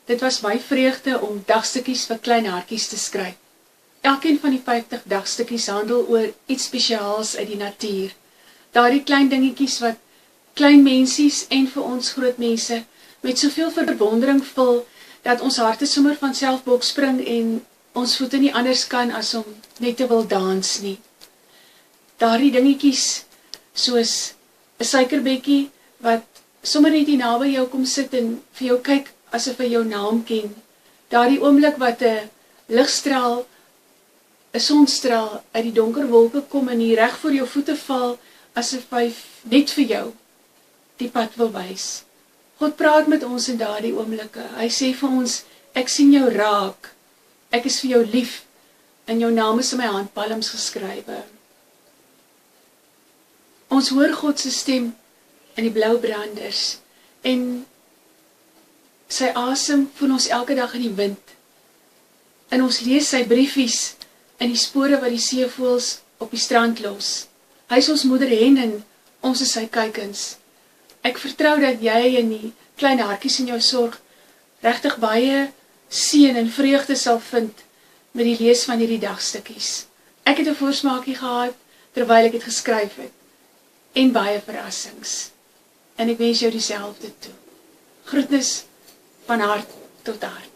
Dit was my vreugde om dagstukkies vir klein hartjies te skryf. Elkeen van die 50 dagstukkies handel oor iets spesiaals uit die natuur. Daardie klein dingetjies wat klein mensies en vir ons groot mense met soveel verwondering vul, dat ons harte sommer van self bokspring en ons voete nie anders kan as om net te wil dans nie. Daardie dingetjies soos 'n suikerbekkie wat sommer net hier naby jou kom sit en vir jou kyk asof hy jou naam ken. Daardie oomblik wat 'n ligstraal, 'n sonstraal uit die donker wolke kom en hier reg voor jou voete val, asof hy net vir jou die pad wil wys. God praat met ons in daardie oomblikke. Hy sê vir ons, ek sien jou raak, ek is vir jou lief, en jou naam is in my handpalms geskrywe. Ons hoor God se stem in die blou branders, en sy asem voel ons elke dag in die wind. En ons lees sy briefies in die spore wat die seevoëls op die strand los. Hy is ons moeder hen en ons is sy kuikens. Ek vertrou dat jy in die klein hartjies in jou sorg regtig baie seën en vreugde sal vind met die lees van hierdie dagstukkies. Ek het 'n voorsmaakie gehad terwyl ek dit geskryf het en baie verrassings. En ek wens jou dieselfde toe. Groetnis van hart tot hart.